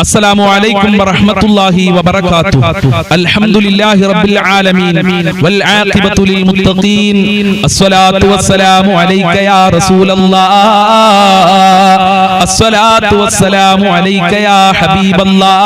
السلام عليكم ورحمة الله وبركاته. الحمد لله رب العالمين والعاقبة للمتقين. الصلاة والسلام عليك يا رسول الله. الصلاة والسلام عليك يا حبيب الله.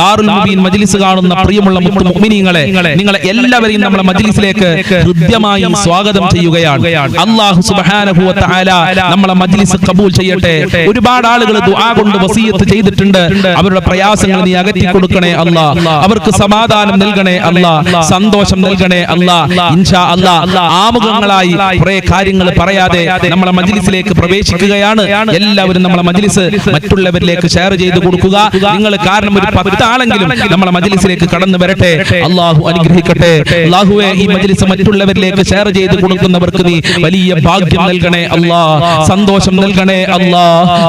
ദാറുൽ മുബീൻ മജ്ലിസ് കാണുന്ന പ്രിയമുള്ള മുഅ്മിനീങ്ങളെ, നിങ്ങളെ എല്ലാവരെയും നമ്മുടെ മജ്ലിസിലേക്ക് ഹൃദ്യമായി സ്വാഗതം ചെയ്യുകയാണ്. അല്ലാഹു സുബ്ഹാനഹു വ തആല നമ്മുടെ മജ്ലിസ് ഖബൂൽ ചെയ്യട്ടെ. ഒരുപാട് ആളുകൾ ദുആ കൊണ്ട് വസിയത്ത് ചെയ്തിട്ടുണ്ട്. അവരുടെ പ്രയാസങ്ങൾ നീ അകറ്റി കൊടുക്കണേ അല്ലാ. അവർക്ക് സമാധാനം നൽകണേ അല്ലാ. സന്തോഷം നൽകണേ അല്ലാ. ഇൻഷാ അല്ലാ ആമുഖങ്ങളായി കുറെ കാര്യങ്ങൾ പറയാതെ നമ്മുടെ മജ്ലിസിലേക്ക് പ്രവേശിക്കുകയാണ്. എല്ലാവരും നമ്മുടെ മജ്ലിസ് മറ്റുള്ളവരിലേക്ക് ഷെയർ ചെയ്തു കൊടുക്കുക. നിങ്ങൾ കാരണം ഒരു 10 ആളെങ്കിലും നമ്മുടെ മജ്ലിസിലേക്ക് കടന്നു വരട്ടെ. അല്ലാഹു അനുഗ്രഹിക്കട്ടെ. അല്ലാഹുവേ, ഈ മജ്ലിസ് മറ്റുള്ളവരിലേക്ക് ഷെയർ ചെയ്തു കൊടുക്കുന്നവർക്ക് നീ വലിയ ഭാഗ്യം നൽകണേ അല്ലാ. സന്തോഷം നൽകണേ അല്ലാ.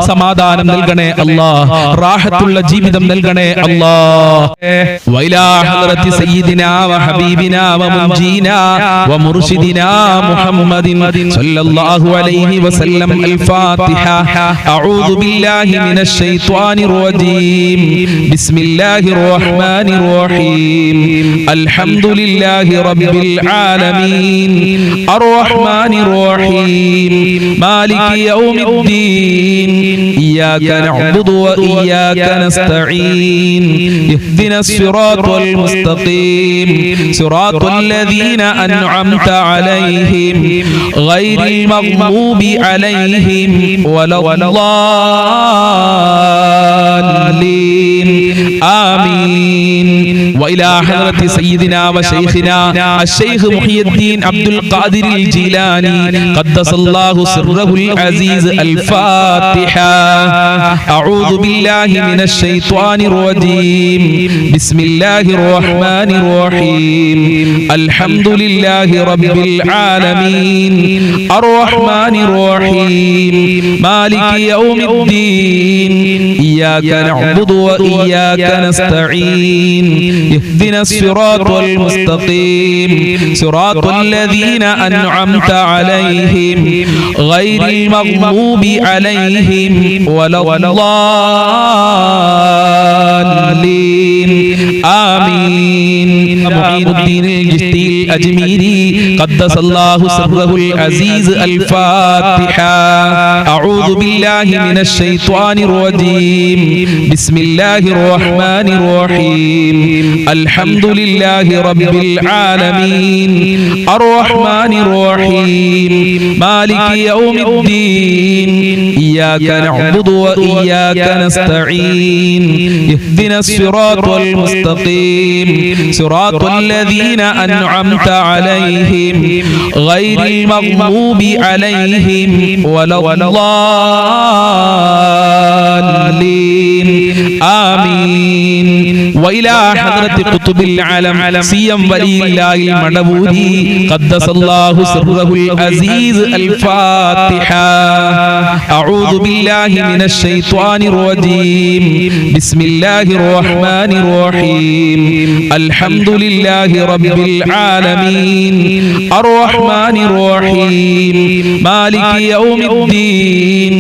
സമാധാനം നൽകണേ അല്ലാ. റാഹത്തുള്ള ജീവിതം നൽകണേ അല്ലാ. വൈലാ ഹദ്റത്തി സയ്യിദിനാ വ ഹബീബിനാ വ മുൻജീനാ വ മുർശിദിനാ മുഹമ്മദിൻ സല്ലല്ലാഹു അലൈഹി വസല്ലം. അൽ ഫാത്തിഹ. അഊദു ബില്ലാഹി മിനശ് ശൈത്വാനിർ റജീം. ബിസ്മില്ലാഹിർ റഹ്മാനിർ റഹീം. അൽഹംദുലില്ലാഹി റബ്ബിൽ ആലമീൻ. അർറഹ്മാനിർ റഹീം. മാലികി യൗമിദ്ദീൻ. ഇയ്യാക നഅ്ബുദു വ ഇയ്യാക നസ്തഈൻ. ഇഹ്ദിനസ് സിറാത്തൽ മുസ്തഖീം. സിറാത്തൽ ലദീന അൻഅംത അലൈഹിം ഗൈറിൽ മഗ്ദൂബി അലൈഹിം വലദ്ദാലിൻ. ആമീൻ. വഇലാ ഹദ്റത്തി സയ്യിദിനാ വ ശൈഖിനാ അശ്ശൈഖ് മുഹിയുദ്ദീൻ അബ്ദുൽ ഖാദിർ ജീലാനി ഖദ്ദസല്ലാഹു സിർറഹുൽ അസീസ്. അൽ ഫാത്തിഹ. അഊദു ബില്ലാഹി മിനശ് ശൈത്വാനിർ റജീം. ബിസ്മില്ലാഹിർ റഹ്മാനിർ റഹീം. അൽഹംദുലില്ലാഹി റബ്ബിൽ ആലമീൻ. അർറഹ്മാനിർ റഹീം. മാലികി യൗമിദ്ദീൻ. ഇയ്യാക നഅ്ബുദു വ ഇയ്യാക നസ്തഈൻ. ഇഹ്ദിനസ് സിറാത്തൽ മുസ്തഖീം. സിറാത്തൽ ലദീന അൻഅംത അലൈഹിം ഗൈറിൽ മഗ്ദൂബി അലൈഹിം വലദ്ദാലിൻ. ആമീൻ. മുഈനുദ്ദീൻ ജിസ്തി അജ്മീരി ഖദ്ദസല്ലാഹു സിർറഹുൽ അസീസ്. അൽ ഫാത്തിഹ. അഊദു ബില്ലാഹി മിനശ് ശൈത്വാനിർ റജീം. ബിസ്മില്ലാഹിർ റഹ്മാനിർ റഹീം. അൽഹംദുലില്ലാഹി റബ്ബിൽ ആലമീൻ. അർറഹ്മാനിർ റഹീം. മാലികി യൗമിദ്ദീൻ. ഇയ്യാക നഅ്ബുദു വ ഇയ്യാക നസ്തഈൻ. ഇഹ്ദിനസ് സിറാത്തൽ മുസ്തഖീം. സിറാത്തൽ ലദീന അൻഅംത അലൈഹിം ഗൈറിൽ മഗ്ദൂബി അലൈഹിം വലദ്ദാലിൻ. ആമീൻ. വഇലാ ഹദ്റത്തി ഖുതുബിൽ അലം സിയം വലിയില്ലാഹിൽ മടവൂരി ഖദ്ദസല്ലാഹു സിർറഹുൽ അസീസ്. അൽ ഫാത്തിഹ. അഊദു ബില്ലാഹി മിനശ് ശൈത്വാനിർ റജീം. ബിസ്മില്ലാഹിർ റഹ്മാനിർ റഹീം. അൽഹംദുലില്ലാഹി റബ്ബിൽ ആലമീൻ. അർറഹ്മാനിർ റഹീം. മാലികി യൗമിദ്ദീൻ.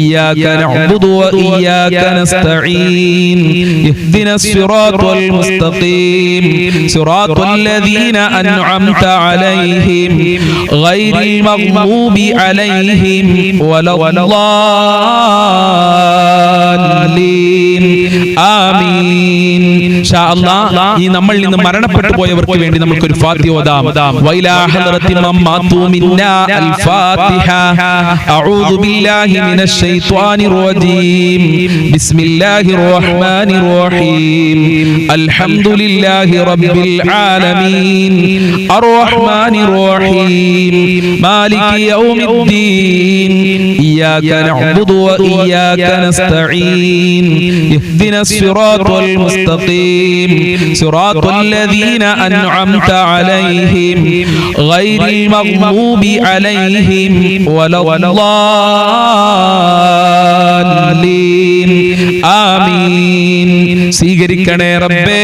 ഇയ്യാക നഅ്ബുദു വ ഇയ്യാക നസ്തഈൻ. ഇഹ്ദിനസ് സിറാത്തൽ മുസ്തഖീം. സിറാത്തൽ ലദീന അൻഅംത അലൈഹിം ഗൈറിൽ മഗ്ദൂബി അലൈഹിം വലദ്ദാലിൻ. ആമീൻ. ഇൻഷാ അല്ലാഹ് ഈ നമ്മളിൽ നിന്ന് മരണപ്പെട്ടു പോയവർക്ക് വേണ്ടി നമുക്ക് ഒരു ഫാത്തിഹ ഓതാം. വഇലാ ഹദ്റത്തി മമ്മാതു മിന്നാ. അൽ ഫാത്തിഹ. അഊദു ബില്ലാഹി മിനശ് ശൈത്വാനിർ റജീം. ബിസ്മില്ലാഹിർ റഹ്മാനിർ റഹീം. അൽഹംദുലില്ലാഹി റബ്ബിൽ ആലമീൻ. അർറഹ്മാനിർ റഹീം. മാലികി യൗമിദ്ദീൻ. ഇയ്യാക നഅ്ബുദു വ ഇയ്യാക നസ്തഈൻ. ഇഹ്ദിനസ് സിറാത്തൽ മുസ്തഖീം. സിറാത്തൽ ലദീന അൻഅംത അലൈഹിം ഗൈറിൽ മഗ്ദൂബി അലൈഹിം വലദ്ദാലിൻ. ആമീൻ. സ്വീകരിക്കണേ റബ്ബേ.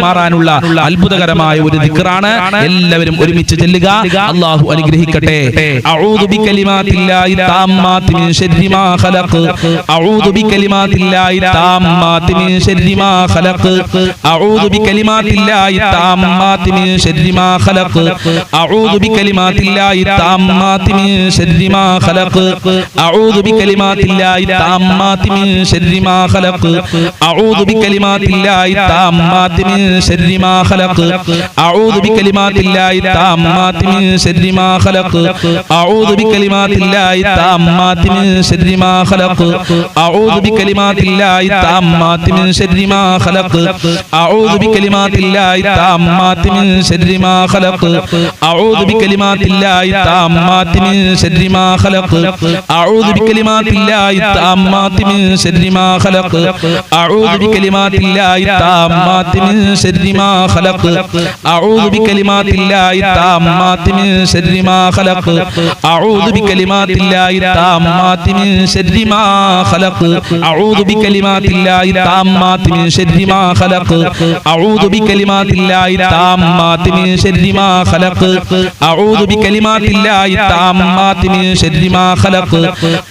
മാറാനുള്ള അത്ഭുതകരമായ ഒരു ദിക്റാണ്. എല്ലാവരും ഒരുമിച്ച് ചെല്ലുക. അല്ലാഹു അനുഗ്രഹിക്കട്ടെ. അഊദു ബികലിമാത്തില്ലാഹി താമ്മാതി മിൻ ശർരി മാ ഖലഖ്. അഊദു ബികലിമാത്തില്ലാഹി താമ്മാതി മിൻ ശർരി മാ ഖലഖ്. അഊദു ബികലിമാത്തില്ലാഹി താമ്മാതി മിൻ ശർരി മാ ഖലഖ്. അഊദു ബികലിമാത്തില്ലാഹി താമ്മാതി മിൻ ശർരി മാ ഖലഖ്. അഊദു ബികലിമാത്തില്ലാഹി താമ്മാതി മിൻ ശർരി മാ ഖലഖ്. അഊദു ബികലിമാത്തില്ലാഹി താമ്മാതി മിൻ ശർരി മാ ഖലഖ്. അഊദു ബികലിമാത്തില്ലാഹി താമ്മാതി മിൻ ശർരി മാ ഖലഖ്. അഊദു ബികലിമാത്തില്ലാഹി താമ്മാതി മിൻ ശർരി മാ ഖലഖ്. അഊദു ബികലിമാത്തില്ലാഹി താമ്മാതി മിൻ ശർരി മാ ഖലഖ്. അഊദു ബികലിമാത്തില്ലാഹി താമ്മാതി മിൻ ശർരി മാ ഖലഖ്. അഊദു ബികലിമാത്തില്ലാഹി താമ്മാതി മിൻ ശർരി മാ ഖലഖ്. അഊദു ബികലിമാത്തില്ലാഹി താമ്മാതി മിൻ ശർരി മാ ഖലഖ്. അഊദു ബികലിമാത്തില്ലാഹി താമ്മാതി മിൻ ശർരി മാ ഖലഖ്. അഊദു ബികലിമാത്തില്ലാഹി താമ്മാതി മിൻ ശർരി മാ ഖലഖ്. അഊദു ബികലിമാത്തില്ലാഹി താമ്മാതി മിൻ ശർരി മാ ഖലഖ്. അഊദു ബികലിമാത്തില്ലാഹി താമ്മാതി മിൻ ശർരി മാ ഖലഖ്. അഊദു ബികലിമാത്തില്ലാഹി താമ്മാതി മിൻ ശർരി മാ ഖലഖ്. അഊദു ബികലിമാത്തില്ലാഹി താമ്മാതി മിൻ ശർരി മാ ഖലഖ്.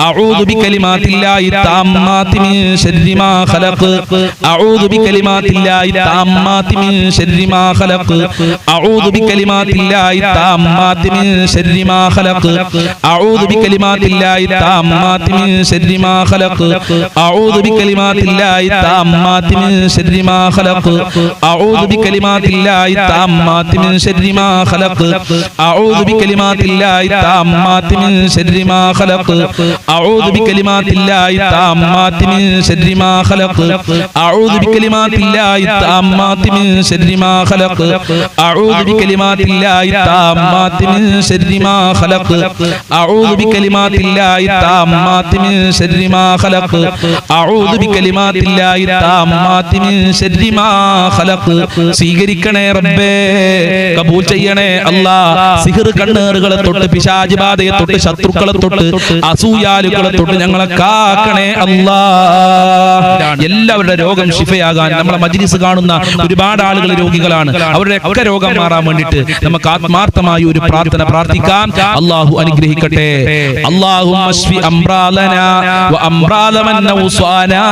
അഊദു ബികലിമാത്തില്ലാഹി താമ്മാതി മിൻ ശർരി മാ ഖലഖ്. അഊദു ബികലിമാത്തില്ലാഹി താമ്മാതി മിൻ ശർരി മാ ഖലഖ്. അഊദു ബികലിമാത്തില്ലാഹി താമ്മാതി മിൻ ശർരി മാ ഖലഖ്. അഊദു ബികലിമാത്തില്ലാഹി താമ്മാതി മിൻ ശർരി മാ ഖലഖ്. അഊദു ബികലിമാത്തില്ലാഹി താമ്മാതി മിൻ ശർരി മാ ഖലഖ്. അഊദു ബികലിമാത്തില്ലാഹി താമ്മാതി മിൻ ശർരി മാ ഖലഖ്. അഊദു ബികലിമാത്തില്ലാഹി താമ്മാതി മിൻ ശർരി മാ ഖലഖ്. അഊദു ബികലിമാത്തില്ലാഹി താമ്മാതി മിൻ ശർരി മാ ഖലഖ്. അഊദു ബികലിമാത്തില്ലാഹി താമ്മാതി മിൻ ശർരി മാ ഖലഖ്. അഊദു ബികലിമാത്തില്ലാഹി താമ്മാതി മിൻ ശർരി മാ ഖലഖ്. അഊദു ബികലിമാത്തില്ലാഹി താമ്മാതി മിൻ ശർരി മാ ഖലഖ്. അഊദു ബികലിമാത്തില്ലാഹി താമ്മാതി മിൻ ശർരി മാ ഖലഖ്. സ്വീകരിക്കണേ റബ്ബേ, കബൂൽ ചെയ്യണേ അല്ലാ. സിഹർ കണ്ണേറുകളെ തൊട്ട്, പിശാച് ബാധയെ തൊട്ട്, ശത്രുക്കളെ തൊട്ട്, അസൂയാലുക്കളെ തൊട്ട് ഞങ്ങളെ കാക്കണേ അല്ലാ. എല്ലാവരുടെ രോഗം ശിഫയാകാൻ നമ്മളെ മജ്ലിസ് കാണുന്ന ഒരുപാട് ആളുകൾ രോഗികളാണ്. അവരുടെ ഒക്കെ രോഗം മാറാൻ വേണ്ടിയിട്ട് നമുക്ക് ആത്മാർത്ഥമായി ഒരു പ്രാർത്ഥന പ്രാർത്ഥിക്കാം. അല്ലാഹു അനുഗ്രഹിക്കട്ടെ. അല്ലാഹുമ്മ ശ്ഫി അംറാലനാ വ അംറാല മൻ നൗസാനാ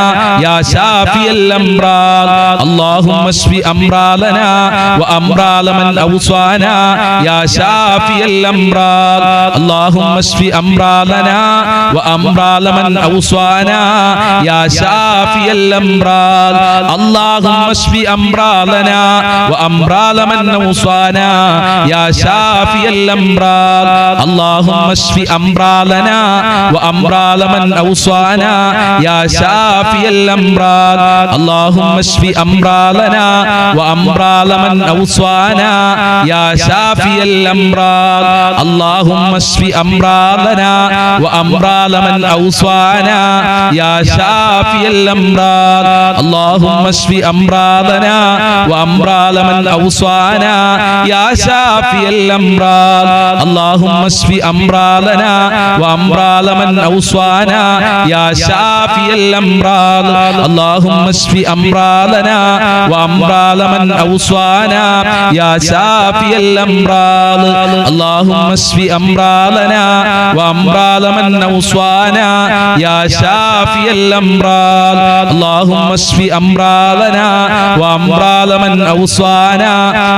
യാ ശാഫിയൽ അംറാൽ. അല്ലാഹുമ്മ ശ്ഫി അംറാലനാ വ അംറാല മൻ ഔസാനാ യാ ശാഫിയൽ അംറാൽ. അല്ലാഹുമ്മ ശ്ഫി അംറാലനാ വ അംറാല മൻ ഔസാനാ യാ ശാഫിയൽ അംറാൽ. അല്ലാഹുമ്മ ശ്ഫി അംറാലനാ വ അംറാല മൻ ഔസാനാ യാ ശാഫിയൽ അംറാൽ. അല്ലാഹുമ്മ ശ്ഫി അംറാലനാ വ അംറാല മൻ ഔസാനാ യാ ശാഫിയൽ അംറാൽ. അല്ലാഹുമ്മ ശ്ഫി അംറാലനാ വ അംറാല മൻ ഔസാനാ യാ ശാഫിയൽ അംറാൽ. അല്ലാഹുമ്മ ശ്ഫി അംറാലനാ വ അംറാല മൻ ഔസാനാ യാ ശാഫിയൽ അംറാൽ. അല്ലാഹുമ്മ ശ്ഫി അംറാലനാ വ അംറാല മൻ ഔസാനാ യാ ശാഫിയൽ അംറാൽ. അല്ലാഹുമ്മ ശ്ഫി അംറാലനാ വ അംറാല മൻ ഔസാനാ യാ ശാഫിയൽ അംറാൽ. അല്ലാഹുമ്മ ശ്ഫി അംറാലനാ വ അംറാല മൻ ഔസാനാ യാ ശാഫിയൽ അംറാൽ. അല്ലാഹുമ്മ ശ്ഫി അംറാലനാ വ അംറാല മൻ ഔസാനാ യാ ശാഫിയൽ അംറാൽ. അല്ലാഹുമ്മ ശ്ഫി അംറാലനാ വ അംറാല മൻ ഔസാനാ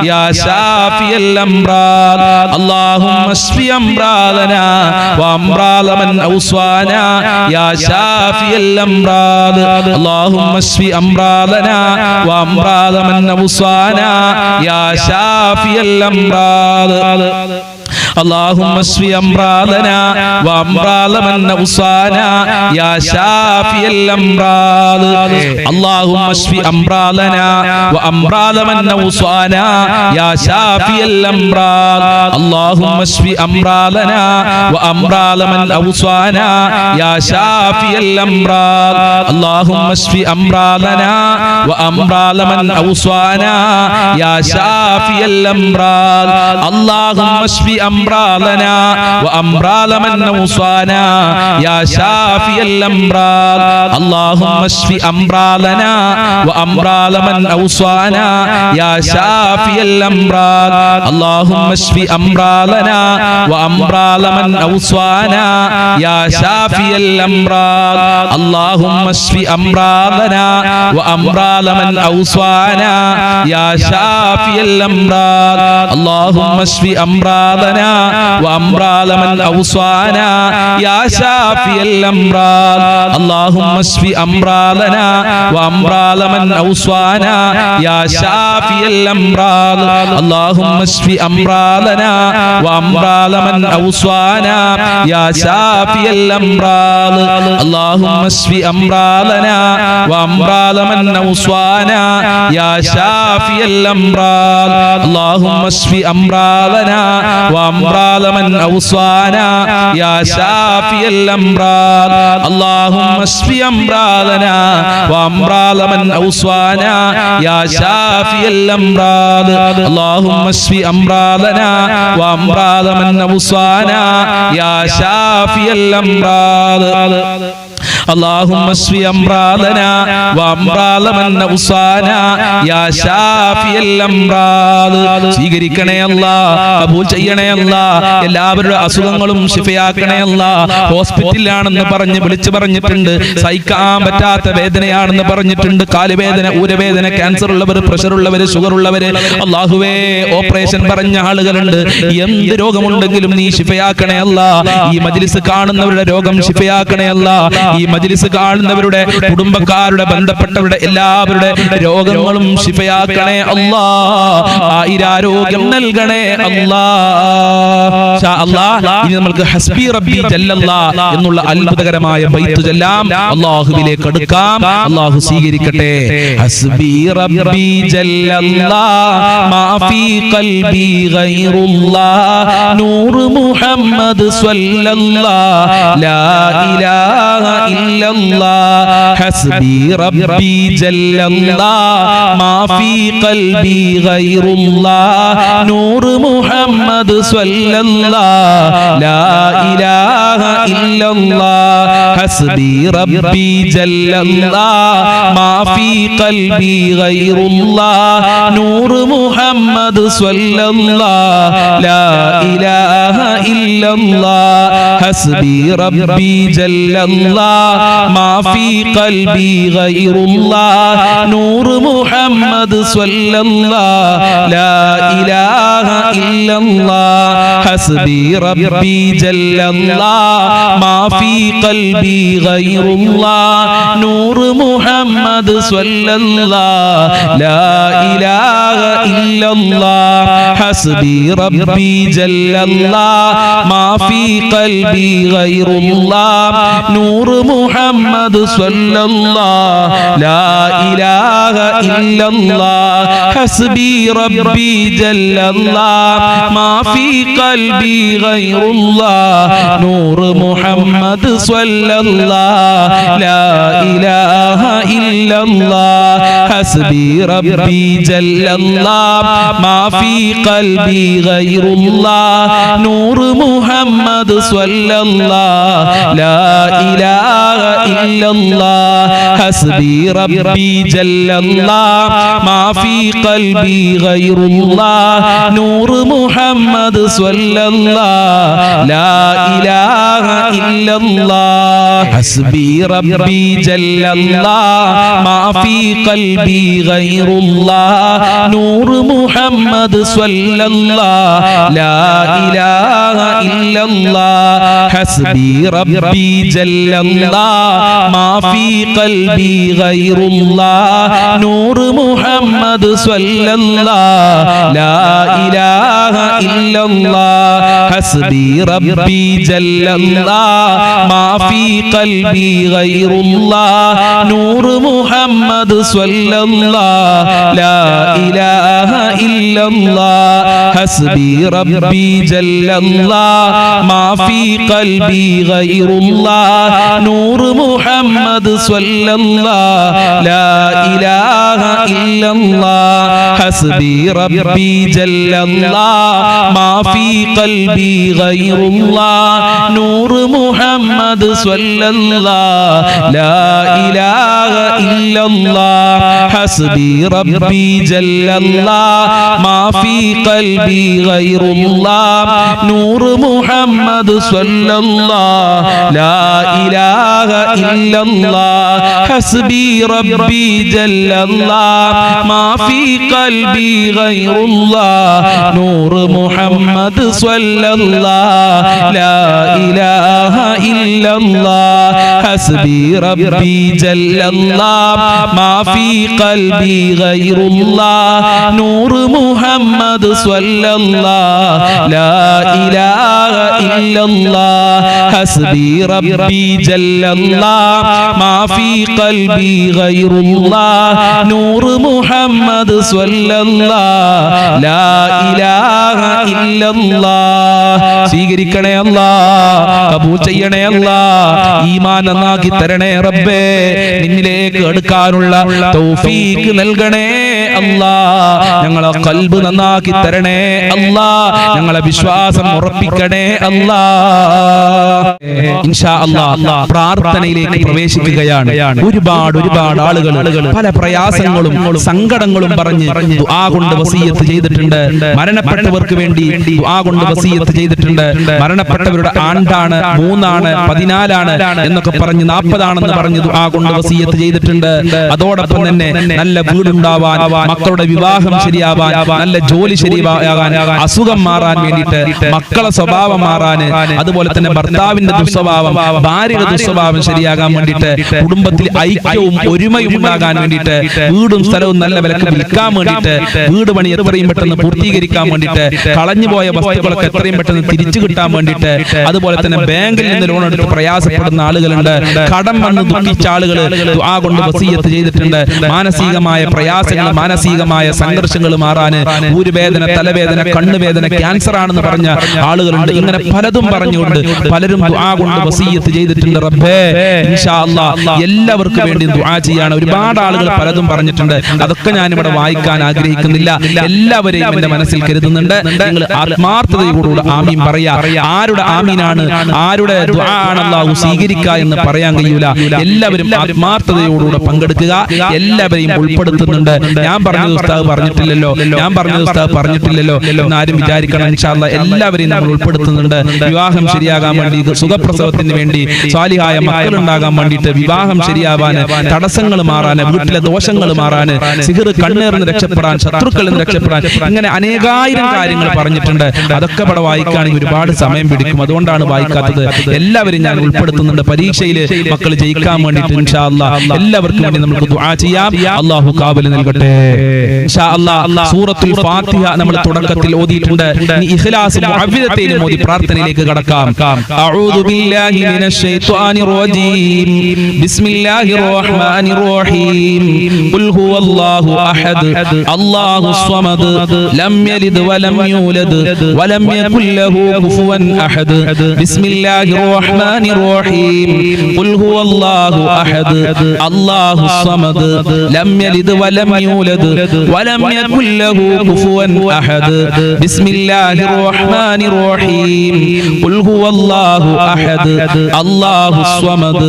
യാ ശാഫിയൽ അംറാൽ. അല്ലാഹുമ്മ ശ്ഫി അംറാലനാ വ അംറാല മൻ ഔസാനാ യാ ശാഫിയൽ അംറാൽ. അല്ലാഹുമ്മ ശ്ഫി അംറാലനാ വ അംറാല മൻ ഔസാനാ യാ ശാഫിയൽ അംറാൽ. اللهم اشف امراضنا وامراض من اوصانا يا شافي الامراض. اللهم اشف امراضنا وامراض من اوصانا يا شافي الامراض. اللهم اشف امراضنا وامراض من اوصانا يا شافي الامراض. اللهم اشف امراضنا وامراض من اوصانا يا شافي الامراض. اللهم اشف أمراضنا وأمراض من أوصانا يا شافي الأمراض اللهم اشف أمراضنا وأمراض من أوصانا يا شافي الأمراض اللهم اشف أمراضنا وأمراض من أوصانا يا شافي الأمراض اللهم اشف أمراضنا وأمراض من أوصانا يا شافي الأمراض اللهم اشف أمراضنا وأمراض من أوصانا يا شافي الأمراض اللهم اشف أمراضنا وأمراض من أوصانا يا شافي الأمراض اللهم اشف أمراضنا وأمراض من أوصانا يا شافي الأمراض اللهم اشف أمراضنا وأمراض من أوصانا يا شافي الأمراض اللهم اشف أمراضنا وأمراض من أوصانا يا شافي الأمراض اللهم اشف أمراضنا وأمراض من أوصانا يا شافي الأمراض اللهم اشف أمراضنا وأمراض من أوصانا يا شافي الأمراض اللهم اشف أمراضنا وأمراض من أوصانا يا شافي الأمراض സ്വീകരിക്കണേ അല്ലാഹ്, കബൂൽ ചെയ്യണേ അല്ലാഹ്, എല്ലാവരുടെ അസുഖങ്ങളും ശിഫയാക്കണേ അല്ലാഹ്. ഹോസ്പിറ്റലിലാണെന്ന് പറഞ്ഞ് വിളിച്ചു പറഞ്ഞിട്ടുണ്ട്, സഹിക്കാൻ പറ്റാത്ത വേദനയാണെന്ന് പറഞ്ഞിട്ടുണ്ട്, കാലുവേദന, ഊരവേദന, ക്യാൻസർ ഉള്ളവർ, പ്രഷർ ഉള്ളവർ, ഷുഗർ ഉള്ളവർ, അല്ലാഹുവേ ഓപ്പറേഷൻ പറഞ്ഞ ആളുകളുണ്ട്. എന്ത് രോഗമുണ്ടെങ്കിലും നീ ശിഫയാക്കണേ അല്ലാഹ്. ഈ മജ്ലിസ് കാണുന്നവരുടെ രോഗം ശിഫയാക്കണേ അല്ലാഹ്. ഈ മജ്ലിസ് കാണുന്നവരുടെ കുടുംബക്കാരുടെ ബന്ധപ്പെട്ടവരുടെ എല്ലാവരുടെ രോഗങ്ങളും ശിഫയാക്കണേ അല്ലാഹ്. ആയിരാരോഗ്യം നൽകണേ അല്ലാഹ്. ഇനി നമുക്ക് ഹസ്ബി റബ്ബി ജല്ലല്ലാഹ് എന്നുള്ള അത്ഭുതകരമായ ബൈത്ത് ചൊല്ലാം, അല്ലാഹുവിലേക്ക് അടുക്കാം. അല്ലാഹു സ്വീകരിക്കട്ടെ. ഹസ്ബി റബ്ബി ജല്ലല്ലാഹ് മാ ഫീ ഖൽബി ഗൈറുല്ലാഹ് നൂർ മുഹമ്മദ് സ്വല്ലല്ലാഹ് ലാ ഇലാഹ ഇല്ലല്ലാഹ് ഹസ്ബി റബ്ബി ജല്ലല്ലാഹ് മാ ഫീ ഖൽബി ഗൈറുല്ലാഹ് നൂർ മുഹമ്മദ് സ്വല്ലല്ലാഹ് ലാ ഇലാഹ ഇല്ലല്ലാഹ് ഹസ്ബി റബ്ബി ജല്ലല്ലാഹ് മാ ഫീ ഖൽബി ഗൈറുല്ലാഹ് നൂർ മുഹമ്മദ് സ്വല്ലല്ലാഹ് ലാ ഇലാഹ ഇല്ലല്ലാഹ് ഹസ്ബി റബ്ബി ജല്ലല്ലാഹ് മാ ഫീ ഖൽബി ഗൈറുല്ലാഹ് നൂർ മുഹമ്മദ് സ്വല്ലല്ലാഹ് ലാ ഇലാഹ ഇല്ലല്ലാഹ് ഹസ്ബി റബ്ബി ജല്ലല്ലാഹ് മാ ഫീ ഖൽബി ഗൈറുല്ലാഹ് നൂർ മുഹമ്മദ് സ്വല്ലല്ലാഹ് ലാ ഇലാഹ ഇല്ലല്ലാഹ് ഹസ്ബി റബ്ബി ജല്ലല്ലാഹ് മാ ഫീ ഖൽബി ഗൈറുല്ലാഹ് നൂർ മുഹമ്മദ് സ്വല്ലല്ലാഹ് ലാ ഇലാഹ ഇല്ലല്ലാഹ് ഹസ്ബി റബ്ബി ജല്ലല്ലാഹ് മാ ഫീ ഖൽബി ഗൈറുല്ലാഹ് നൂർ മുഹമ്മദ് സ്വല്ലല്ലാഹ് ലാ ഇലാഹ ഇല്ലല്ലാഹ് ഹസ്ബി റബ്ബി ജല്ലല്ലാഹ് മാ ഫീ ഖൽബി ഗൈറുല്ലാഹ് നൂർ മുഹമ്മദ് സ്വല്ലല്ലാഹ് ലാ ഇലാഹ ഇല്ലല്ലാഹ് ഹസ്ബി റബ്ബി ജല്ലല്ലാഹ് മാ ഫീ ഖൽബി ഗൈറുല്ലാഹ് നൂർ മുഹമ്മദ് സ്വല്ലല്ലാഹ് ലാ ഇലാഹ ഇല്ലല്ലാഹ് ഹസ്ബി റബ്ബി ജല്ലല്ലാഹ് മാ ഫീ ഖൽബി ഗൈറുല്ലാഹ് നൂർ മുഹമ്മദ് സ്വല്ലല്ലാഹ് ലാ ഇലാഹ ഇല്ലല്ലാഹ് ഹസ്ബി റബ്ബി ജല്ലല്ലാഹ് മാ ഫീ ഖൽബി ഗൈറുല്ലാഹ് നൂർ മുഹമ്മദ് സ്വല്ലല്ലാഹ് ലാ ഇലാഹ ഇല്ലല്ലാഹ് ഹസ്ബി റബ്ബി ജല്ലല്ലാഹ് മാ ഫീ ഖൽബി ഗൈറുല്ലാഹ് നൂർ മുഹമ്മദ് സ്വല്ലല്ലാഹ് ലാ ഇലാഹ ഇല്ലല്ലാഹ് ഹസ്ബി റബ്ബി ജല്ലല്ലാഹ് മാ ഫീ ഖൽബി ഗൈറുല്ലാഹ് നൂർ മുഹമ്മദ് സ്വല്ലല്ലാഹ് ലാ ഇലാഹ ഇല്ലല്ലാഹ് حسبي ربي جل الله ما في قلبي غير الله نور محمد صلى الله لا إله إلا الله حسبي ربي جل الله ما في قلبي غير الله نور محمد صلى الله لا إله إلا الله حسبي ربي جل الله ما في قلبي غير الله نور محمد صلى الله لا إله إلا الله حسبي ربي جل الله ما في قلبي غير الله نور محمد صلى الله لا إله إلا الله حسبي ربي جل الله ما في قلبي غير الله نور محمد صلى الله لا إله إلا الله സ്വീകരിക്കണേ അല്ലാഹ് കബൂൽ ചെയ്യണേ അല്ലാഹ് ഈമാൻ നന്നാക്കി തരണേ റബ്ബേ നിന്നിലേക്ക് അടുക്കാനുള്ള തൗഫീഖ് നൽകണേ അല്ലാഹ് ഞങ്ങളെ ഖൽബ് നന്നാക്കി തരണേ അല്ലാഹ് ഞങ്ങളെ വിശ്വാസം ഉറപ്പിക്കണേ അല്ലാഹ് ഇൻഷാ അല്ലാഹ് പ്രാർത്ഥനയിലേക്ക് പ്രവേശിക്കുകയാണ് ഒരുപാട് ആളുകൾ പല പ്രയാസങ്ങളും സങ്കടങ്ങളും പറഞ്ഞ് ദുആ കൊണ്ട് വസിയത്ത് ചെയ്തിട്ടുണ്ട് മരണപ്പെട്ടവർക്ക് വേണ്ടി ദുആ കൊണ്ട് വസിയത്ത് ചെയ്തിട്ടുണ്ട് മരണപ്പെട്ടവരുടെ ആണ്ടാണ് 3 ആണ് 14 ആണ് എന്നൊക്കെ പറഞ്ഞ് 40 ആണെന്ന് പറഞ്ഞ് ദുആ കൊണ്ട് വസിയത്ത് ചെയ്തിട്ടുണ്ട് അതോടൊപ്പം തന്നെ നല്ല വീടുണ്ടാവാൻ മക്കളുടെ വിവാഹം ശരിയാവാൻ നല്ല ജോലി ശരിയാകാൻ അസുഖം മാറാൻ വേണ്ടിയിട്ട് മക്കളെ സ്വഭാവം മാറാൻ അതുപോലെ തന്നെ ഭർത്താവിന്റെ ദുസ്വഭാവം ഭാര്യയുടെ ദുസ്വഭാവം ശരിയാകാൻ വേണ്ടിയിട്ട് കുടുംബത്തിൽ ഐക്യവും ഒരുമയും ഉണ്ടാകാൻ വേണ്ടിയിട്ട് വീടും സ്ഥലവും നല്ല വിലക്ക് വിൽക്കാൻ വേണ്ടിയിട്ട് വീട് പണി എത്രയും പെട്ടെന്ന് പൂർത്തീകരിക്കാൻ വേണ്ടിയിട്ട് കളഞ്ഞുപോയ വസ്തുക്കളൊക്കെ എത്രയും പെട്ടെന്ന് തിരിച്ചു കിട്ടാൻ വേണ്ടിയിട്ട് അതുപോലെ തന്നെ ബാങ്കിൽ നിന്ന് ലോൺ എടുത്ത് പ്രയാസപ്പെടുന്ന ആളുകളുണ്ട് കടം വന്ന് ദുഃഖിച്ച ആളുകൾ ദുആ കൊണ്ട് വസിയത്ത് ചെയ്തിട്ടുണ്ട് മാനസികമായ പ്രയാസങ്ങൾ മാനസികമായ സംഘർഷങ്ങൾ മാറാൻ ഊരുവേദന തലവേദന കണ്ണുവേദന ക്യാൻസർ ആണെന്ന് പറഞ്ഞ ആളുകളുണ്ട് ഇങ്ങനെ പലതും പറഞ്ഞുകൊണ്ട് പലരും ദുആ കൊണ്ട് വസിയത്ത് ചെയ്തിട്ടുണ്ട് റബ്ബേ ഇൻഷാ അല്ലാഹ് എല്ലാവർക്കും വേണ്ടി ദുആ ചെയ്യാൻ ഒരുപാട് ആളുകൾ പലതും പറഞ്ഞിട്ടുണ്ട് അതൊക്കെ ഞാൻ ഇവിടെ വായിക്കാൻ ആഗ്രഹിക്കുന്നില്ല എല്ലാവരെയും എന്റെ മനസ്സിൽ കരുതുന്നുണ്ട് നിങ്ങൾ ആത്മാർത്ഥതയോടുകൂടി ആമീൻ പറയാ ആരുടെ ആമീനാണ് ആരുടെ ദുആ ആണ് അല്ലാഹു സ്വീകരിക്കുക എന്ന് പറയാൻ കഴിയൂല എല്ലാവരും ആത്മാർത്ഥതയോടുകൂടി പങ്കെടുക്കുക എല്ലാവരെയും ഉൾപ്പെടുത്തുന്നുണ്ട് ഞാൻ പറഞ്ഞത് ഉസ്താദ് പറഞ്ഞിട്ടില്ലല്ലോ എന്നാരും വിചാരിക്കണം ഇൻഷാ അല്ലാഹ് എല്ലാവരെയും നമ്മൾ ഉൾപ്പെടുത്തുന്നുണ്ട് വിവാഹം ശരിയാകാൻ വേണ്ടി സുഖപ്രസവത്തിന് വേണ്ടി സ്വാലിഹായ മക്കൾ ഉണ്ടാകാൻ വേണ്ടിയിട്ട് വിവാഹം ശരിയാവാൻ തടസ്സങ്ങൾ മാറാൻ വീട്ടിലെ ദോഷങ്ങൾ മാറാൻ സിഹർ കണ്ണേറിന് രക്ഷപ്പെടാൻ ശത്രുക്കളിൽ നിന്ന് രക്ഷപ്പെടാൻ ഇങ്ങനെ അനേകായിരം കാര്യങ്ങൾ പറഞ്ഞിട്ടുണ്ട് അതൊക്കെ ഇവിടെ വായിക്കുകയാണെങ്കിൽ ഒരുപാട് സമയം പിടിക്കും അതുകൊണ്ടാണ് വായിക്കാത്തത് എല്ലാവരും ഞാൻ ഉൾപ്പെടുത്തുന്നുണ്ട് പരീക്ഷയിൽ മക്കൾ ജയിക്കാൻ വേണ്ടിയിട്ട് ഇൻഷാ അല്ലാഹ് എല്ലാവർക്കും വേണ്ടി നമുക്ക് ദുആ ചെയ്യാം അല്ലാഹു കാബൽ നൽകട്ടെ ഇൻഷാ അല്ലാഹ് സൂറത്തുൽ ഫാത്തിഹ നമ്മൾ തുടക്കത്തിൽ ഓതിയിട്ടുണ്ട് ഇനി ഇഖ്ലാസ് മുഅവ്വിദതയിൽ ഓതി പ്രാർത്ഥനയിലേക്ക് കടക്കാം അഊദു ബില്ലാഹി മിനശ് ശൈത്വാനിർ റജീം ബിസ്മില്ലാഹിർ റഹ്മാനിർ റഹീം ഖുൽ ഹുവല്ലാഹു അഹദ് അല്ലാഹുസ് സ്വമദ് ലം യലിദ് വലം യൂലദ് വലം യകുൽ ലഹു കുഫുവൻ അഹദ് ബിസ്മില്ലാഹിർ റഹ്മാനിർ റഹീം ഖുൽ ഹുവല്ലാഹു അഹദ് അല്ലാഹുസ് സ്വമദ് ലം യലിദ് വലം യൂലദ് വലം യകുൽ ലഹു കുഫുവൻ അഹദ് ബിസ്മില്ലാഹിർ റഹ്മാനിർ റഹീം ഖുൽ ഹുവല്ലാഹു അഹദ് അല്ലാഹുസ് സ്വമദ്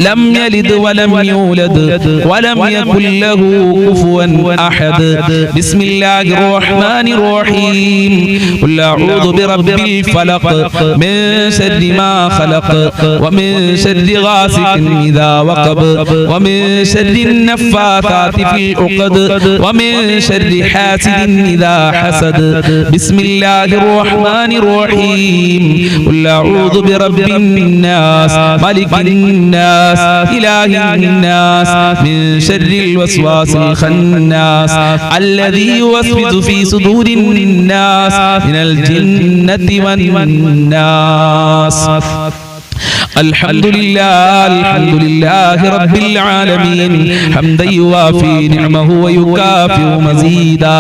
ലം യലിദ് വലം യൂലദ് വലം യകുൽ ലഹു കുഫുവൻ അഹദ് ബിസ്മില്ലാഹിർ റഹ്മാനിർ റഹീം ഖുൽ അഊദു ബിറബ്ബിൽ ഫലഖ് മിൻ ശർരി മാ ഖലഖ് വമിൻ ശർരി ഗാസിഖിൻ ഇദാ വഖബ് വമിൻ ശർരി النفاثات في العقد ومن شر حاسد إذا حسد بسم الله الرحمن الرحيم قل أعوذ برب الناس ملك الناس إله الناس من شر الوسواس الخناس الذي يوسوس في صدور الناس من الجنة والناس അൽഹംദുലില്ലാഹി റബ്ബിൽ ആലമീൻ ഹംദൻ യുവാഫി നിഅമഹു വയുകാഫിഉ മസീദാ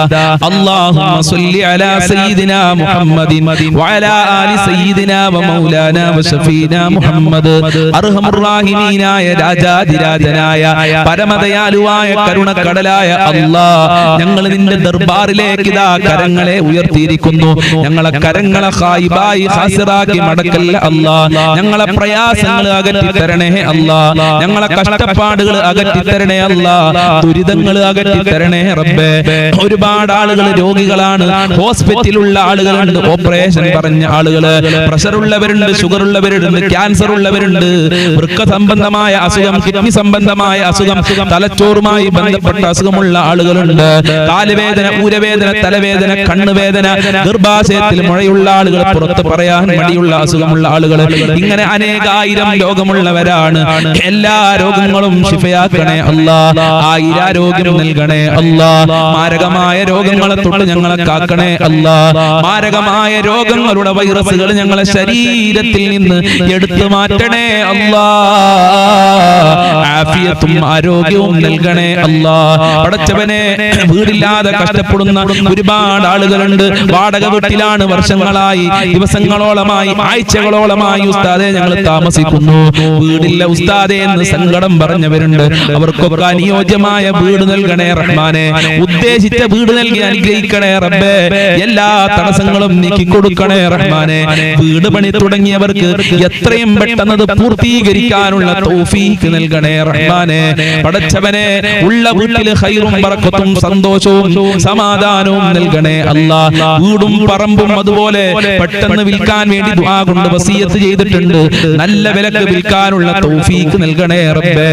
അല്ലാഹുമ്മ സ്വല്ലി അലാ സയ്യിദിനാ മുഹമ്മദിൻ വഅലാ ആലി സയ്യിദിനാ വമൗലാനാ വശഫീനാ മുഹമ്മദ്. അർഹമുർ റഹീമീനായ രാജാധിരാജനായ പരമദയാലുവായ കരുണക്കടലായ അല്ലാഹ്, ഞങ്ങൾ നിന്റെ ദർബാറിലേക്ക് ഇതാ കരങ്ങളെ ഉയർത്തിയിരിക്കുന്നു. ഞങ്ങളെ കരങ്ങളെ ഖായിബായി ഖാസിറാക്കി മടക്കല്ല അല്ലാഹ്. ഞങ്ങളെ പ്രയാസങ്ങൾ അകറ്റി തരണേ അല്ലാഹ്. ഞങ്ങളെ കഷ്ടപ്പാടുകൾ അകറ്റി തരണേ അല്ലാഹ്. ദുരിതങ്ങൾ അകറ്റി തരണേ റബ്ബേ. ഒരുപാട് ആളുകൾ രോഗികളാണ്, ഹോസ്പിറ്റലിലുള്ള ആളുകളുണ്ട്, ഓപ്പറേഷൻ പറഞ്ഞ ആളുകള്, പ്രഷർ ഉള്ളവരുണ്ട്, ഷുഗർ ഉള്ളവരുണ്ട്, ക്യാൻസർ ഉള്ളവരുണ്ട്, വൃക്ക സംബന്ധമായ അസുഖം, കിഡ്നി സംബന്ധമായ അസുഖം, തലച്ചോറുമായി ബന്ധപ്പെട്ട അസുഖമുള്ള ആളുകളുണ്ട്, കാലുവേദന, ഊരവേദന, തലവേദന, കണ്ണുവേദന, ഗർഭാശയത്തിൽ മുഴയുള്ള ആളുകൾ, പുറത്ത് പറയാൻ മടിയുള്ള അസുഖമുള്ള ആളുകൾ, ഇങ്ങനെ അനേകായിരം രോഗമുള്ളവരാണ്. എല്ലാ രോഗങ്ങളും ശിഫയാക്കണേ അല്ലാഹ്. ആയിരാരോഗ്യം നൽകണേ അല്ലാഹ്. മാരകമായ രോഗങ്ങളെ തൊട്ട് ഞങ്ങളെ കാക്കണേ അല്ലാഹ്. മാരകമായ രോഗങ്ങളുടെ വൈറസുകൾ ഞങ്ങളെ ശരീരത്തിൽ നിന്ന് എടുത്തു മാറ്റണേ അല്ലാഹ്. ആഫിയത്തും ആരോഗ്യവും നൽകണേ അല്ലാഹ്. പടച്ചവനെ, വീടില്ലാതെ കഷ്ടപ്പെടുന്ന ഒരുപാട് ആളുകളുണ്ട്. വാടക വീട്ടിലാണ് വർഷങ്ങളായി, ദിവസങ്ങളോളമായി, ആഴ്ചകളോളമായി ഉസ്താദെ ഞങ്ങൾ താമസിക്കുന്നു. വീടില്ല ഉസ്താദെ എന്ന് സങ്കടം പറഞ്ഞവരുണ്ട്. അവർക്കൊക്കെ അനുയോജ്യമായ വീട് നൽകണേ റഹ്മാനെ. ഉദ്ദേശിച്ച വീട് നൽകി അനുഗ്രഹിക്കണേ റബ്ബേ. എല്ലാ തടസ്സങ്ങളും നീക്കി കൊടുക്കണേ റഹ്മാനെ. വീട് പണി തുടങ്ങിയവർക്ക് എത്രയും പെട്ടെന്ന് അത് പൂർത്തീകരിക്കാനുള്ള തൗഫീഖ് നൽകണേ റഹ്മാനെ. പടച്ചവനെ, ഉള്ള വീട്ടിൽ ഖൈറും ബറക്കത്തും സന്തോഷവും സമാധാനവും നൽകണേ അല്ലാഹ്. വീടും പറമ്പും അതുപോലെ പെട്ടെന്ന് വിൽക്കാൻ വേണ്ടി ദുആ കൊണ്ട് വസിയത്ത് ചെയ്തിട്ടുണ്ട്. നല്ല വിലക്ക് വിൽക്കാനുള്ള തൗഫീഖ് നൽകണേ റബ്ബേ.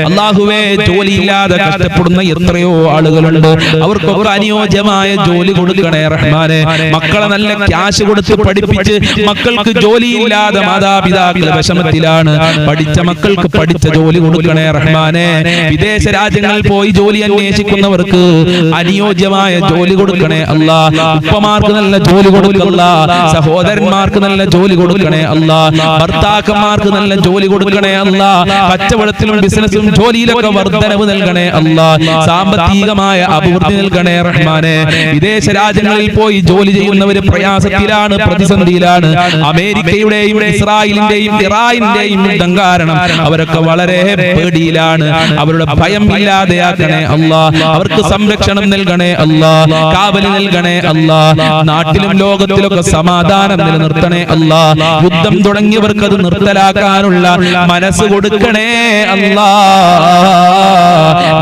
അല്ലാഹുവേ, ജോലിയില്ലാതെ കഷ്ടപ്പെടുന്ന എത്രയോ ആളുകളുണ്ട്. അവർക്കൊക്കെ അനുയോജ്യമായ ജോലി കൊടുക്കണേ റഹ്മാനെ. മക്കളെ നല്ല ക്യാഷ് കൊടുത്ത് പഠിപ്പിച്ച് മക്കൾക്ക് ജോലിയില്ലാതെ മാതാപിതാക്കൾ വിഷമത്തിലാണ്. പഠിച്ച മക്കൾക്ക് പഠിച്ച ജോലി കൊടുക്കണേ റഹ്മാനെ. വിദേശ രാജ്യങ്ങളിൽ പോയി ജോലി അന്വേഷിക്കുന്നവർക്ക് അനുയോജ്യമായ ജോലി കൊടുക്കണേ അല്ലാഹ്. ഉപ്പമാർക്ക് നല്ല ജോലി കൊടുക്കല്ല, സഹോദരന്മാർക്ക് നല്ല ജോലി കൊടുക്കണേ അല്ലാഹ്. ഭർത്താക്കന്മാർക്ക് നല്ല ജോലി കൊടുക്കണേ അല്ലാഹ്. കച്ചവടത്തിലും ബിസിനസ്സിലും ജോലിയിലൊക്കെ വർധനവ് നൽകണേ അല്ലാഹ്. സാമ്പത്തികമായ അഭിവൃദ്ധി നൽകണേ റഹ്മാനെ. വിദേശ രാജ്യങ്ങളിൽ പോയി ജോലി ചെയ്യുന്നവര് പ്രയാസത്തിലാണ്, പ്രതിസന്ധിയിലാണ്. അമേരിക്കയുടെയും ഇസ്രായേലിന്റെയും ഇറാനിന്റെയും യുദ്ധം കാരണം അവരൊക്കെ വളരെ പേടിയിലാണ്. അവരുടെ ഭയം ഇല്ലാതെയാക്കണേ അല്ലാഹ്. അവർക്ക് സംരക്ഷണം നൽകണേ അല്ലാഹ്. കാവൽ നൽകണേ അല്ലാഹ്. നാട്ടിലും ലോകത്തിലൊക്കെ സമാധാനം നിലനിർത്തണേ അല്ലാഹ്. യുദ്ധം തുടങ്ങിയവർക്ക് അത് നിർത്തലാക്കാനുള്ള മനസ്സ് കൊടുക്കണേ അല്ലാഹ്.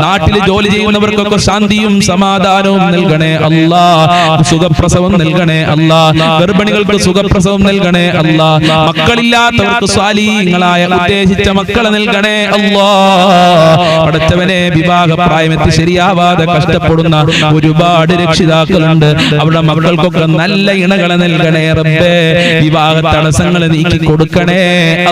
നാട്ടിൽ ജോലി ചെയ്യുന്നവർക്കൊക്കെ ശാന്തിയും സമാധാനവും നൽകണേ അല്ലാഹ്. സുഖപ്രസവം നൽകണേ അല്ലാഹ്. ഗർഭിണികൾക്ക് സുഖപ്രസവം നൽകണേ അല്ലാഹ്. മക്കളില്ലാത്തവർക്ക് സ്വാലിഹീങ്ങളായ ഉദ്ദേശിച്ച മക്കളെ നൽകണേ അല്ലാഹ്. പടച്ചവനെ, വിവാഹ പ്രായമെത്തി ശരിയാവാതെ കഷ്ടപ്പെടുന്ന ഒരുപാട് രക്ഷിതാക്കളുണ്ട്. അവരുടെ മക്കൾക്കൊക്കെ നല്ല ഇണകളെ നൽകണേ റബ്ബേ. വിവാഹ തടസ്സങ്ങൾ നീക്കി കൊടുക്കണേ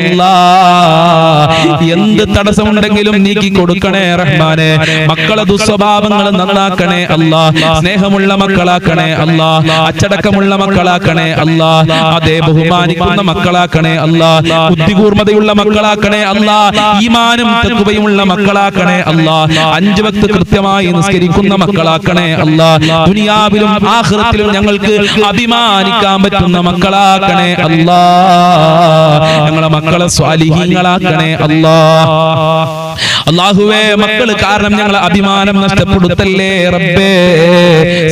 അല്ലാഹ്. എന്ത് തടസ്സമുണ്ടെങ്കിലും നീക്കി കൊടുക്കണേ റഹ്മാനെ. മക്കളെ ദുസ്വഭാവങ്ങൾ നന്നാക്കണേ അല്ലാഹ്. സ്നേഹമുള്ള മക്കളാക്കണേ അല്ലാഹ്. അച്ചടക്കമുള്ള മക്കളാക്കണേ അല്ലാഹ്. അതേ ബഹുമാനിക്കുന്ന മക്കളാക്കണേ അല്ലാഹ്. ബുദ്ധികൂർമ്മതയുള്ള മക്കളാക്കണേ അല്ലാഹ്. ഈമാനും തഖ്വയുമുള്ള മക്കളാക്കണേ അല്ലാഹ്. 5 വക്ത് കൃത്യമായി നിസ്കരിക്കുന്ന മക്കളാക്കണേ അല്ലാഹ്. ദുനിയാവിലും ആഖിറത്തിലും ഞങ്ങൾക്ക് അഭിമാനിക്കാൻ പറ്റുന്ന മക്കളാക്കണേ അല്ലാഹ്. ഞങ്ങളെ മക്കളെ സ്വാലിഹീങ്ങളാക്കണേ അല്ലാഹ്. അല്ലാഹുവേ, മക്കള് കാരണം ഞങ്ങളെ അഭിമാനം നഷ്ടപ്പെടുത്തല്ലേ റബ്ബേ.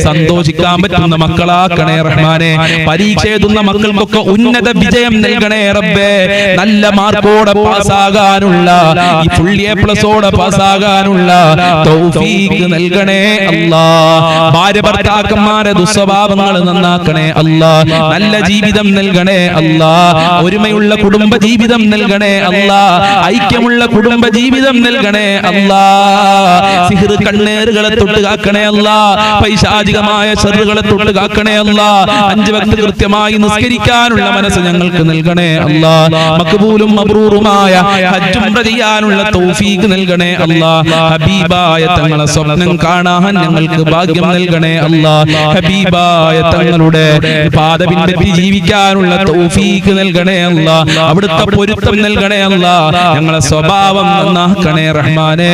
സന്തോഷിക്കാൻ പറ്റുന്ന മക്കളാക്കണേ റഹ്മാനെ. പരീക്ഷ എഴുതുന്ന മക്കൾക്കൊക്കെ ഉന്നത വിജയം നൽകണേ റബ്ബേ. നല്ല മാർക്കോടെ പാസ്സാകാനുള്ള, ഈ ഫുൾ എ പ്ലസോടെ പാസ്സാകാനുള്ള തൗഫീഖ് നൽകണേ അല്ലാഹ്. ഭാര്യ ഭർത്താക്കന്മാരെ ദുസ്വഭാവങ്ങൾ നന്നാക്കണേ അല്ലാഹ്. നല്ല ജീവിതം നൽകണേ അല്ലാഹ്. ഒരുമയുള്ള കുടുംബ ജീവിതം നൽകണേ അല്ലാഹ്. ഐക്യമുള്ള കുടുംബ ജീവിതം നൽകണേ നൽകണേ അല്ലാ. സിഹ്ർ കണ്ണേറുകളെ തൊട്ട് കാക്കണേ അല്ലാ. പൈശാചികമായ ശർറുകളെ തൊട്ട് കാക്കണേ അല്ലാ. 5 വക്ത് കൃത്യമായി നിസ്കരിക്കാനുള്ള മനസ്സ് ഞങ്ങൾക്ക് നൽകണേ അല്ലാ. മഖ്ബൂലും മബ്റൂറുമായ ഹജ്ജ് ഉംറ ചെയ്യാനുള്ള തൗഫീഖ് നൽകണേ അല്ലാ. ഹബീബായ തങ്ങളെ സ്വപ്നം കാണാൻ ഞങ്ങൾക്ക് ഭാഗ്യം നൽകണേ അല്ലാ. ഹബീബായ തങ്ങളുടെ പാത പിൻപറ്റി ജീവിക്കാനുള്ള തൗഫീഖ് നൽകണേ അല്ലാ. അവിടുത്തെ പൊരുത്തം നൽകണേ അല്ലാ. ഞങ്ങളെ സ്വഭാവം നന്നാക്കണേ റഹ്മാനേ.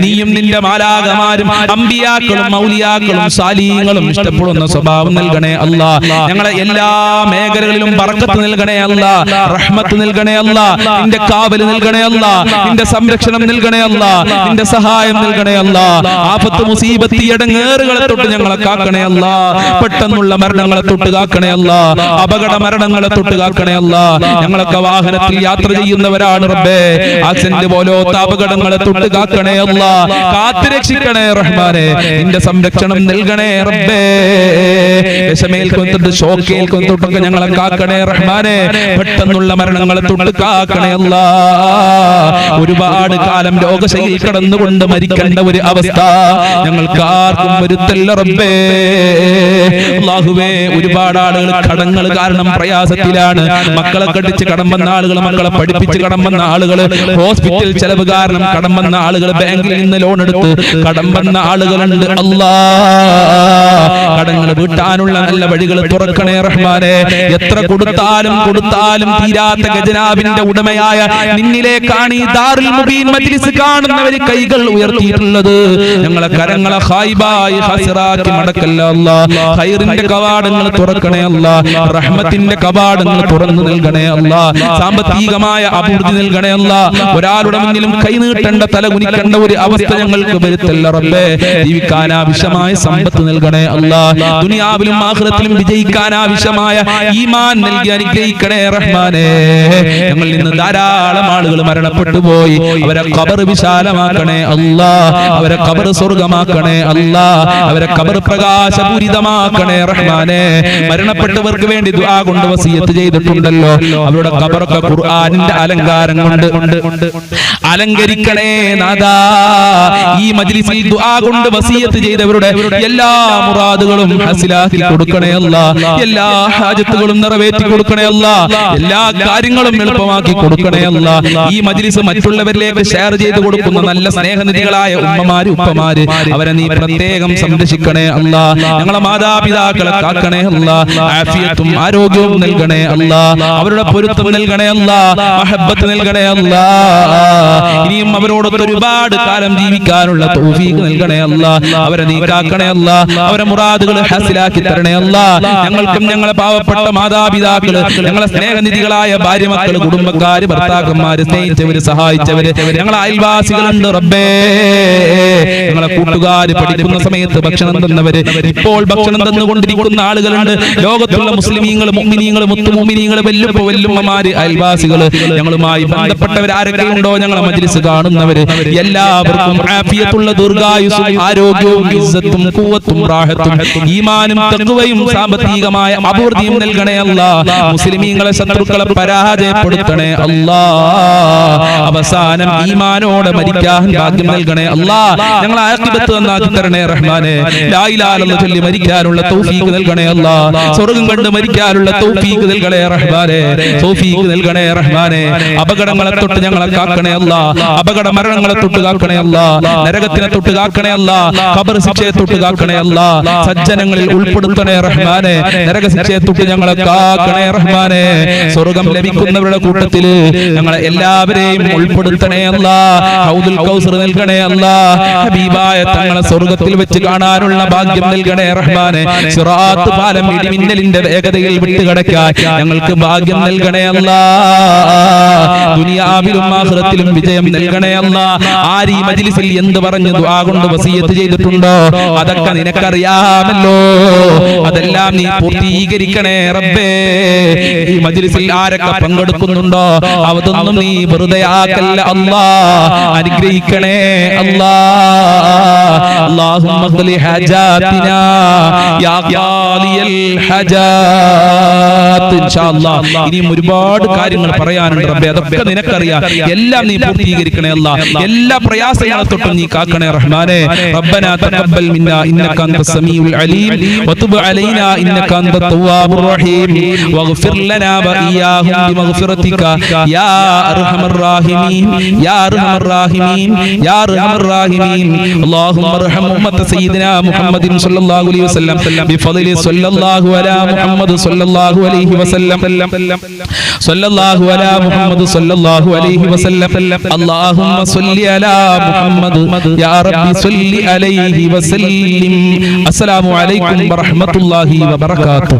നീയും നിന്റെ മാലാഖമാരും അമ്പിയാക്കളും മൗലിയാക്കളും സാലിഹീങ്ങളും ഇഷ്ടപ്പെടുന്ന സ്വഭാവം നൽകണേ അല്ലാ. ഞങ്ങളെ എല്ലാ മേഖലകളിലും ബർക്കത്ത് നൽകണേ അല്ലാ. റഹ്മത്ത് നൽകണേ അല്ലാ. നിന്റെ കാവൽ നൽകണേ അല്ലാ. നിന്റെ സംരക്ഷണം നൽകണേ അല്ലാ. നിന്റെ സഹായം നൽകണേ അല്ലാ. ആപത്ത് മുസീബത്ത് ഇടങ്ങേറുകളെ തൊട്ട് ഞങ്ങളെ കാക്കണേ അല്ലാ. പെട്ടെന്നുള്ള മരണങ്ങളെ തൊട്ട് കാക്കണേ അല്ലാ. അപകട മരണങ്ങളെ തൊട്ട് കാക്കണേ അല്ലാ. ഞങ്ങളൊക്കെ വാഹനത്തിൽ യാത്ര ചെയ്യുന്നവരാണ് റബ്ബേ. ആക്സിഡന്റ് പോലത്തെ അപകടങ്ങളെ തൊട്ട് കാക്കണേ അല്ലാ. കാത്തുരക്ഷിക്കണേ റഹ്മാനേ. നിന്റെ സംരക്ഷണം നൽകണേ റബ്ബേ. വിഷമേൽക്കൊണ്ടിട്ട് ഷോക്കേൽക്കൊണ്ടിട്ടൊക്കെ ഞങ്ങളെ കാക്കണേ റഹ്മാനേ. പെട്ടെന്നുള്ള മരണങ്ങളെ തൊട്ട് കാക്കണേ അല്ലാ. ഒരുപാട് കാലം രോഗശൈലിയിൽ കടന്നുകൊണ്ട് മരിക്കേണ്ട ഒരു അവസ്ഥ ഞങ്ങൾക്ക് ആർക്കും വരുത്തല്ല റബ്ബേ. അല്ലാഹുവേ, ഒരുപാട് ആളുകൾ കടങ്ങൾ കാരണം പ്രയാസത്തിലാണ്. മക്കളെ കടിച്ച് കടം വന്ന ആളുകൾ, മക്കളെ പഠിപ്പിച്ച് കടം വന്ന ആളുകൾ, ഹോസ്പിറ്റൽ ചെലവ് കാരണം കടം വന്ന ആളുകൾ, ബാങ്കിൽ നിന്ന് ലോൺ എടുത്ത് കടം വന്ന ആളുകളുണ്ട്. അല്ലാ, കടങ്ങൾ വീട്ടാനുള്ള നല്ല വഴികൾ തുറക്കണേ റഹ്മാനേ. എത്ര കൊടുത്താലും തീരാത്ത ഖജനാവിന്റെ ഉടമയായ നിന്നിലേക്കാണ് ഈ ദാറുൽ മുബീൻ മജ്ലിസ് കാണുന്നവർ കൈകൾ ഉയർത്തിയിട്ടുള്ളത്. ഞങ്ങളെ കരങ്ങളെ ഖായിബായി ഹസ്റാക്കി മടക്കല്ല അല്ലാ. ഖൈറിന്റെ കവാടങ്ങൾ തുറക്കണേ അല്ലാ. റഹ്മത്തിന്റെ കവാടങ്ങൾ തുറന്നു നൽകണേ അല്ലാ. സാമ്പത്തികമായ അഭിവൃദ്ധി നൽകണേ അല്ലാ. ഒരാളുടെ മുന്നിലും കൈ നീട്ടേണ്ട, തല കുനിക്കേണ്ട ഒരു അവസ്ഥ ഞങ്ങൾക്ക് വരുത്തല്ല റബ്ബേ. ജീവിക്കാൻ ആവശ്യമായ സമ്പത്ത് നൽകണേ അല്ലാ. ദുനിയാവിലും ആഖിറത്തിലും വിജയിക്കാൻ ആവശ്യമായ ഈമാൻ നൽകി അനുഗ്രഹിക്കണേ റഹ്മാനേ. ഞങ്ങളിൽ നിന്ന് ധാരാളം ആളുകൾ മരണപ്പെട്ടു പോയി. അവരെ ഖബർ വിശാലമാക്കണേ അല്ലാ. അവരെ ഖബർ സ്വർഗ്ഗമാക്കണേ അല്ലാ. അവരെ ഖബർ പ്രകാശപൂരിതമാക്കണേ റഹ്മാനേ. മരണപ്പെട്ടവർക്ക് വേണ്ടി ദുആ കൊണ്ട് വസിയത്ത് ചെയ്തിട്ടുണ്ടല്ലോ. അവരുടെ ഖബറൊക്കെ ഖുർആനിന്റെ അലങ്കാരം കൊണ്ട് അലങ്കരിക്കണേ നാദാ. ഈ മജ്ലിസിൽ ദുആ കൊണ്ട് വസിയത്ത് ചെയ്തവരുടെ എല്ലാ മുറാദുകളും ഹസിലാക്കി കൊടുക്കണേ അല്ലാ. എല്ലാ ഹാജത്തുകളും നിറവേറ്റി കൊടുക്കണേ അല്ലാ. എല്ലാ കാര്യങ്ങളും എളുപ്പമാക്കി കൊടുക്കണേ അല്ലാ. ഈ മജ്ലിസ് മറ്റുള്ളവരിലേക്ക് ഷെയർ ചെയ്ത് കൊടുക്കുന്ന നല്ല സ്നേഹനിധികളായ ഉമ്മമാര്, ഉപ്പമാര്, അവരെ നീ പ്രത്യേകം സംരക്ഷിക്കണേ അല്ലാ. ഞങ്ങളെ മാതാപിതാക്കളെ കാക്കണേ അല്ലാ. ആഫിയത്തും ആരോഗ്യവും നൽകണേ അല്ലാ. അവരുടെ പൊരുത്തം നൽകണേ അല്ലാ. മഹബ്ബത്ത് നൽകണേ അല്ലാ. ഇനിയും അവരോടൊപ്പം ഒരുപാട് കാലം ജീവിക്കാനുള്ള തൗഫീഖ് നൽകണേ അല്ലാ. അവരെ നീ കാക്കണേ അല്ലാ. അവരെ മുറാദുകൾ ഹാസിലാക്കി തരണേ അല്ലാ. ഞങ്ങൾക്കും ഞങ്ങളെ പാവപ്പെട്ട മാതാപിതാക്കള്, ഞങ്ങളെ സ്നേഹനിധികളായ ഭാര്യ, മക്കള്, കുടുംബക്കാര്, ഭർത്താക്കന്മാര്, സ്നേഹിച്ചവര്, സഹായിച്ചവര്, ഞങ്ങളെ അയൽവാസികളുണ്ട് റബ്ബേ. ഞങ്ങളെ കൂട്ടുകാര്, പഠിക്കുന്ന സമയത്ത് ഭക്ഷണം തന്നവര്, ഇപ്പോൾ ഭക്ഷണം തന്നുകൊണ്ടിരിക്കുന്ന ആളുകളുണ്ട്. ലോകത്തുള്ള മുസ്ലിമീങ്ങള്, മുഅ്മിനീങ്ങള്, മുത്തുമുഅ്മിനീങ്ങള്, വല്ലുമ്മമാര്, അയൽവാസികള്, ഞങ്ങളുമായി ബന്ധപ്പെട്ടവർ ആരൊക്കെ ഉണ്ടോ, ഞങ്ങളെ മജ്ലിസ് കാണുന്നവര് എല്ലാവർക്കും ആഫിയത്തുള്ള ദീർഘായുസ്സും ആരോഗ്യവും ഇസ്സത്തും ഖുവത്തും റാഹത്തും ഈമാനും തഖ്വയും സാമ്പത്തികമായ അഭിവൃദ്ധിയും നൽകണേ അല്ലാ. മുസ്ലിമീങ്ങളെ ശത്രുക്കളെ പരാജയപ്പെടുത്തണേ അല്ലാ. അവസാനം ഈമാനോടെ മരിക്കാൻ ഭാഗ്യം നൽകണേ അല്ലാ. ഞങ്ങളെ ആഖിബത്ത് നന്നാക്കി തരണേ റഹ്മാനേ. ലാ ഇലാഹ ഇല്ലല്ലാഹ് ചൊല്ലി മരിക്കാനുള്ള തൗഫീഖ് നൽകണേ അല്ലാ. സ്വർഗ്ഗം കണ്ട് മരിക്കാനുള്ള തൗഫീഖ് നൽകണേ റഹ്മാനേ. തൗഫീഖ് നൽകണേ റഹ്മാനേ. അപകടങ്ങളെ തൊട്ട് ഞങ്ങളെ കാക്കണേ അല്ലാ. അപകട മരണങ്ങളെ തൊട്ട് കാക്കണേ അല്ലാ. നരകത്തിനെ തൊട്ട് കാക്കണേ അല്ലാ. ഖബർ ശിക്ഷയെ തൊട്ട് കാക്കണേ അല്ലാ. സജ്ജനങ്ങളിൽ ഉൾപ്പെടുത്തണേ റഹ്മാനേ. നരക ശിക്ഷയെ തൊട്ട് ഞങ്ങളെ കാക്കണേ റഹ്മാനേ. സ്വർഗ്ഗം ലഭിക്കുന്നവരുടെ കൂട്ടത്തില് ഞങ്ങളെ എല്ലാവരെയും ഉൾപ്പെടുത്തണേ അല്ലാ. ഹൗദുൽ കൗസർ നൽകണേ അല്ലാ. ഹബീബായ തങ്ങളെ സ്വർഗ്ഗത്തിൽ വെച്ച് കാണാനുള്ള ഭാഗ്യം നൽകണേ റഹ്മാനേ. സിറാത്ത് പാലം ഇടിമിന്നലിന്റെ വേഗതയിൽ വിട്ടുകടക്കാൻ ഞങ്ങൾക്ക് ഭാഗ്യം നൽകണേ അല്ലാ. ദുനിയാവിലും ആഖിറത്തിലും വിജയം നൽകണേ അല്ലാ. ആര് ഈ മജ്ലിസിൽ എന്ത് പറഞ്ഞു ദുആ കൊണ്ട് വസിയത്ത് ചെയ്തിട്ടുണ്ടോ അതൊക്കെ നിനക്കറിയാമല്ലോ. അതെല്ലാം നീ പൂർത്തീകരിക്കണേ റബ്ബേ. ഈ മജ്ലിസിൽ ആരൊക്കെ പങ്കെടുക്കുന്നുണ്ടോ അതൊന്നും നീ വെറുതെ ആക്കല്ല അല്ലാ. അനുഗ്രഹിക്കണേ അല്ലാ. അല്ലാഹുമ്മ ഖ്ലി ഹജാതിനാ യാ ഖാലിയൽ ഹജാത്ത്. ഇൻഷാ അല്ലാഹ് ഇനിയും ഒരുപാട് കാര്യങ്ങൾ പറയാനുണ്ട് റബ്ബേ. അതൊക്കെ നിനക്കറിയാം. എല്ലാം നീ പൂർത്തീകരിക്കണേ അല്ലാ. എല്ലാ പ്രയാസങ്ങളെ തൊട്ടും നീ കാക്കണേ റഹ്മാനെ. റബ്ബനാ തഖബ്ബൽ മിന്നാ ഇന്നക അൻതസ് സമീഉൽ അലീം വതുബ് അലൈനാ ഇന്നക അൻതത് തവ്വാബുർ റഹീം വഗ്ഫിർ ലനാ വഇയ്യാഹും ബിമഗ്ഫിറതിക യാ അർഹമർ റഹീമീൻ യാ അർഹമർ റഹീമീൻ യാ അർഹമർ റഹീമീൻ. അല്ലാഹുമ്മ അർഹം ഉമ്മത സയ്യിദിനാ മുഹമ്മദിൻ സ്വല്ലല്ലാഹു അലൈഹി വസല്ലം ബിഫളിലി സ്വല്ലല്ലാഹു അലാ മുഹമ്മദ് സ്വല്ലല്ലാഹു അലൈഹി വസല്ലം സ്വല്ലല്ലാഹു അലാ മുഹമ്മദ് സ്വല്ലല്ലാഹു അലൈഹി വസല്ലം. അല്ലാഹുമ്മ സ്വല്ലി അലാ മുഹമ്മദ് യാ റബ്ബി സ്വല്ലി അലൈഹി വസല്ലിം. അസ്സലാമു അലൈക്കും വറഹ്മത്തുള്ളാഹി വബറകാതുഹു.